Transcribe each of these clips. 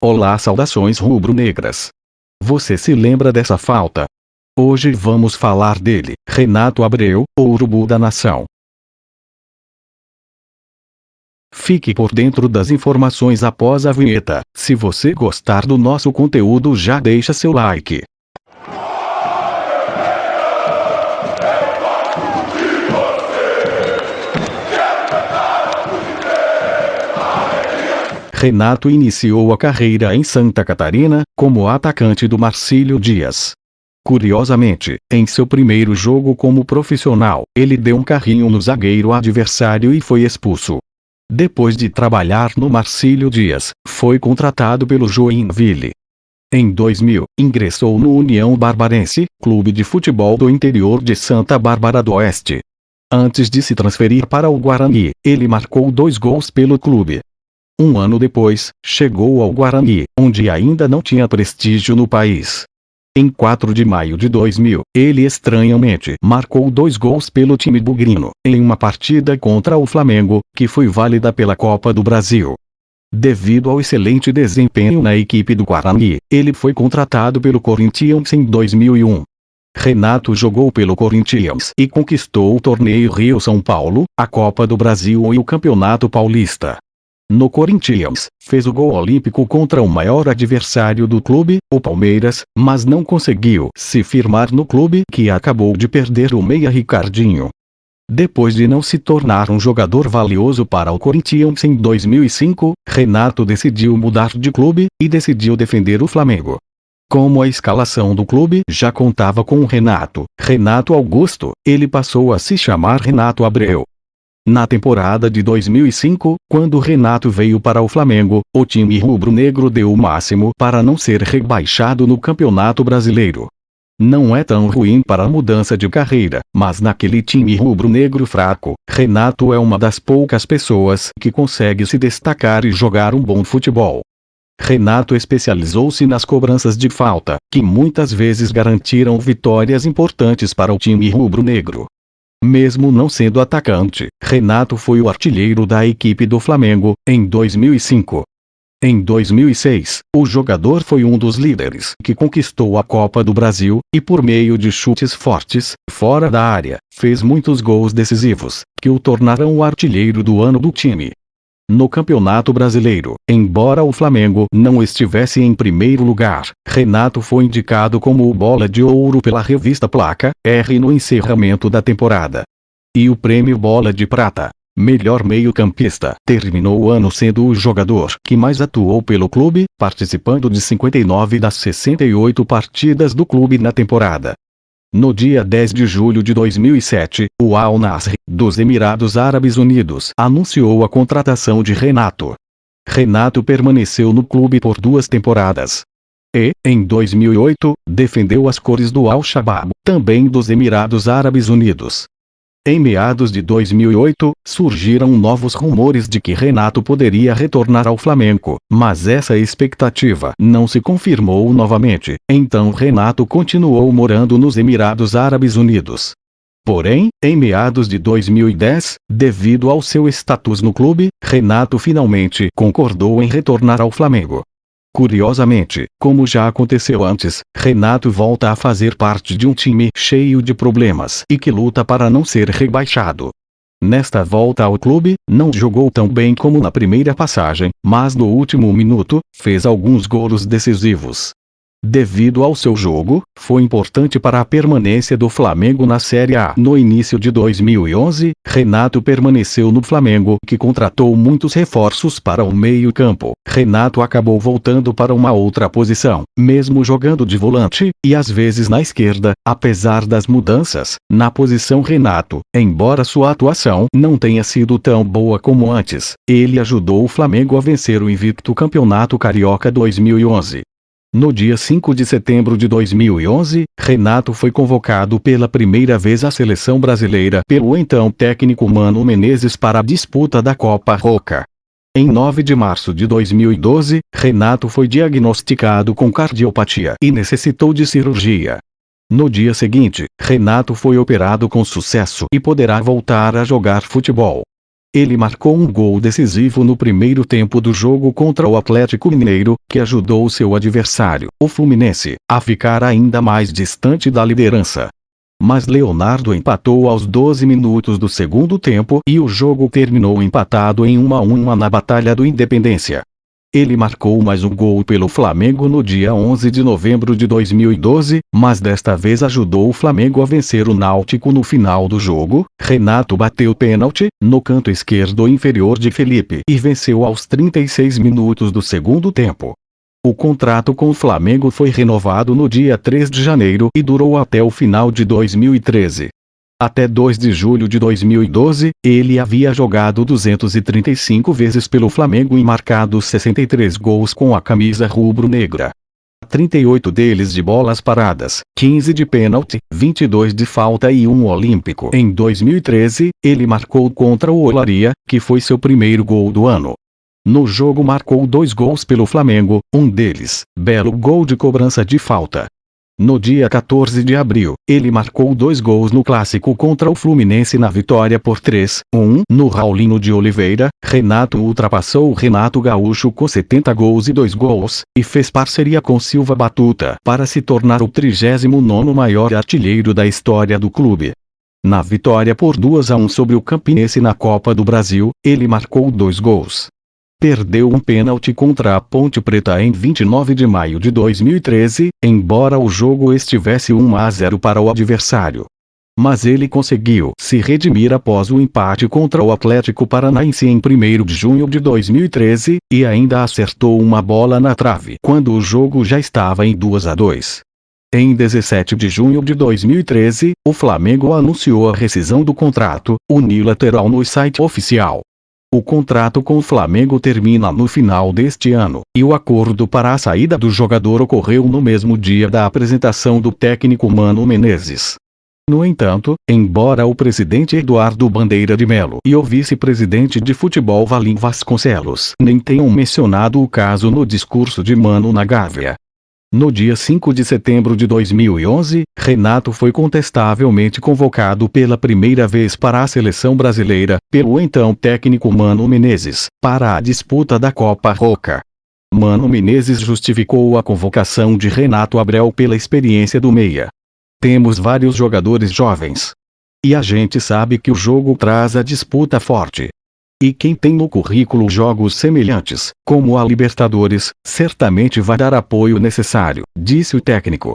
Olá, saudações rubro-negras. Você se lembra dessa falta? Hoje vamos falar dele, Renato Abreu, o urubu da nação. Fique por dentro das informações após a vinheta. Se você gostar do nosso conteúdo, já deixa seu like. Renato iniciou a carreira em Santa Catarina, como atacante do Marcílio Dias. Curiosamente, em seu primeiro jogo como profissional, ele deu um carrinho no zagueiro adversário e foi expulso. Depois de trabalhar no Marcílio Dias, foi contratado pelo Joinville. Em 2000, ingressou no União Barbarense, clube de futebol do interior de Santa Bárbara do Oeste. Antes de se transferir para o Guarani, ele marcou 2 gols pelo clube. Um ano depois, chegou ao Guarani, onde ainda não tinha prestígio no país. Em 4 de maio de 2000, ele estranhamente marcou 2 gols pelo time bugrino, em uma partida contra o Flamengo, que foi válida pela Copa do Brasil. Devido ao excelente desempenho na equipe do Guarani, ele foi contratado pelo Corinthians em 2001. Renato jogou pelo Corinthians e conquistou o torneio Rio-São Paulo, a Copa do Brasil e o Campeonato Paulista. No Corinthians, fez o gol olímpico contra o maior adversário do clube, o Palmeiras, mas não conseguiu se firmar no clube, que acabou de perder o meia Ricardinho. Depois de não se tornar um jogador valioso para o Corinthians em 2005, Renato decidiu mudar de clube e decidiu defender o Flamengo. Como a escalação do clube já contava com o Renato Augusto, ele passou a se chamar Renato Abreu. Na temporada de 2005, quando Renato veio para o Flamengo, o time rubro-negro deu o máximo para não ser rebaixado no Campeonato Brasileiro. Não é tão ruim para a mudança de carreira, mas naquele time rubro-negro fraco, Renato é uma das poucas pessoas que consegue se destacar e jogar um bom futebol. Renato especializou-se nas cobranças de falta, que muitas vezes garantiram vitórias importantes para o time rubro-negro. Mesmo não sendo atacante, Renato foi o artilheiro da equipe do Flamengo, em 2005. Em 2006, o jogador foi um dos líderes que conquistou a Copa do Brasil, e por meio de chutes fortes, fora da área, fez muitos gols decisivos, que o tornaram o artilheiro do ano do time. No Campeonato Brasileiro, embora o Flamengo não estivesse em primeiro lugar, Renato foi indicado como o Bola de Ouro pela revista Placa R no encerramento da temporada. E o prêmio Bola de Prata, melhor meio-campista, terminou o ano sendo o jogador que mais atuou pelo clube, participando de 59 das 68 partidas do clube na temporada. No dia 10 de julho de 2007, o Al Nassr, dos Emirados Árabes Unidos, anunciou a contratação de Renato. Renato permaneceu no clube por 2 temporadas. E, em 2008, defendeu as cores do Al-Shabaab, também dos Emirados Árabes Unidos. Em meados de 2008, surgiram novos rumores de que Renato poderia retornar ao Flamengo, mas essa expectativa não se confirmou novamente, então Renato continuou morando nos Emirados Árabes Unidos. Porém, em meados de 2010, devido ao seu status no clube, Renato finalmente concordou em retornar ao Flamengo. Curiosamente, como já aconteceu antes, Renato volta a fazer parte de um time cheio de problemas e que luta para não ser rebaixado. Nesta volta ao clube, não jogou tão bem como na primeira passagem, mas no último minuto, fez alguns gols decisivos. Devido ao seu jogo, foi importante para a permanência do Flamengo na Série A. No início de 2011, Renato permaneceu no Flamengo, que contratou muitos reforços para o meio-campo. Renato acabou voltando para uma outra posição, mesmo jogando de volante, e às vezes na esquerda. Apesar das mudanças na posição Renato, embora sua atuação não tenha sido tão boa como antes, ele ajudou o Flamengo a vencer o invicto Campeonato Carioca 2011. No dia 5 de setembro de 2011, Renato foi convocado pela primeira vez à seleção brasileira pelo então técnico Mano Menezes para a disputa da Copa Roca. Em 9 de março de 2012, Renato foi diagnosticado com cardiopatia e necessitou de cirurgia. No dia seguinte, Renato foi operado com sucesso e poderá voltar a jogar futebol. Ele marcou um gol decisivo no primeiro tempo do jogo contra o Atlético Mineiro, que ajudou seu adversário, o Fluminense, a ficar ainda mais distante da liderança. Mas Leonardo empatou aos 12 minutos do segundo tempo e o jogo terminou empatado em 1-1 na Batalha do Independência. Ele marcou mais um gol pelo Flamengo no dia 11 de novembro de 2012, mas desta vez ajudou o Flamengo a vencer o Náutico no final do jogo. Renato bateu pênalti, no canto esquerdo inferior de Felipe e venceu aos 36 minutos do segundo tempo. O contrato com o Flamengo foi renovado no dia 3 de janeiro e durou até o final de 2013. Até 2 de julho de 2012, ele havia jogado 235 vezes pelo Flamengo e marcado 63 gols com a camisa rubro-negra. 38 deles de bolas paradas, 15 de pênalti, 22 de falta e 1 olímpico. Em 2013, ele marcou contra o Olaria, que foi seu primeiro gol do ano. No jogo marcou 2 gols pelo Flamengo, um deles, belo gol de cobrança de falta. No dia 14 de abril, ele marcou 2 gols no clássico contra o Fluminense na vitória por 3-1. No Raulinho de Oliveira, Renato ultrapassou o Renato Gaúcho com 70 gols e 2 gols, e fez parceria com Silva Batuta para se tornar o 39º maior artilheiro da história do clube. Na vitória por 2-1 sobre o Campinense na Copa do Brasil, ele marcou 2 gols. Perdeu um pênalti contra a Ponte Preta em 29 de maio de 2013, embora o jogo estivesse 1-0 para o adversário. Mas ele conseguiu se redimir após o empate contra o Atlético Paranaense em 1º de junho de 2013, e ainda acertou uma bola na trave quando o jogo já estava em 2-2. Em 17 de junho de 2013, o Flamengo anunciou a rescisão do contrato unilateral no site oficial. O contrato com o Flamengo termina no final deste ano, e o acordo para a saída do jogador ocorreu no mesmo dia da apresentação do técnico Mano Menezes. No entanto, embora o presidente Eduardo Bandeira de Melo e o vice-presidente de futebol Valim Vasconcelos nem tenham mencionado o caso no discurso de Mano na Gávea. No dia 5 de setembro de 2011, Renato foi contestavelmente convocado pela primeira vez para a seleção brasileira, pelo então técnico Mano Menezes, para a disputa da Copa Roca. Mano Menezes justificou a convocação de Renato Abreu pela experiência do meia. Temos vários jogadores jovens. E a gente sabe que o jogo traz a disputa forte. E quem tem no currículo jogos semelhantes, como a Libertadores, certamente vai dar apoio necessário, disse o técnico.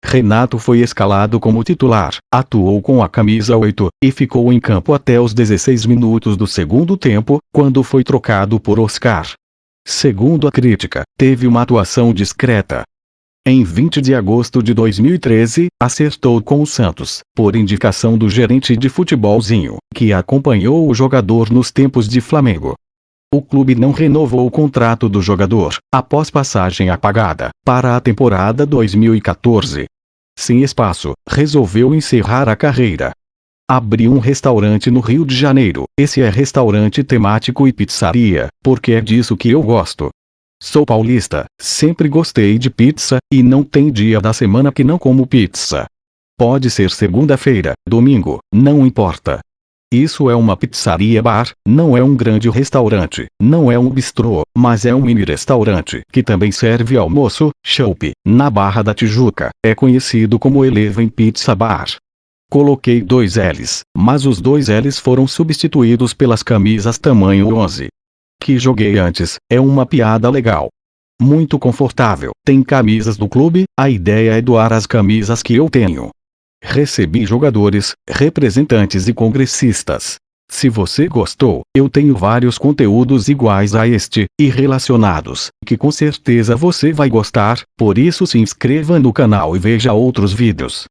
Renato foi escalado como titular, atuou com a camisa 8, e ficou em campo até os 16 minutos do segundo tempo, quando foi trocado por Oscar. Segundo a crítica, teve uma atuação discreta. Em 20 de agosto de 2013, acertou com o Santos, por indicação do gerente de futebolzinho, que acompanhou o jogador nos tempos de Flamengo. O clube não renovou o contrato do jogador, após passagem apagada, para a temporada 2014. Sem espaço, resolveu encerrar a carreira. Abriu um restaurante no Rio de Janeiro. Esse é restaurante temático e pizzaria, porque é disso que eu gosto. Sou paulista, sempre gostei de pizza, e não tem dia da semana que não como pizza. Pode ser segunda-feira, domingo, não importa. Isso é uma pizzaria-bar, não é um grande restaurante, não é um bistrô, mas é um mini-restaurante que também serve almoço, chopp, na Barra da Tijuca. É conhecido como Eleven Pizza Bar. Coloquei 2 L's, mas os 2 L's foram substituídos pelas camisas tamanho 11. Que joguei antes, é uma piada legal. Muito confortável, tem camisas do clube, a ideia é doar as camisas que eu tenho. Recebi jogadores, representantes e congressistas. Se você gostou, eu tenho vários conteúdos iguais a este, e relacionados, que com certeza você vai gostar, por isso se inscreva no canal e veja outros vídeos.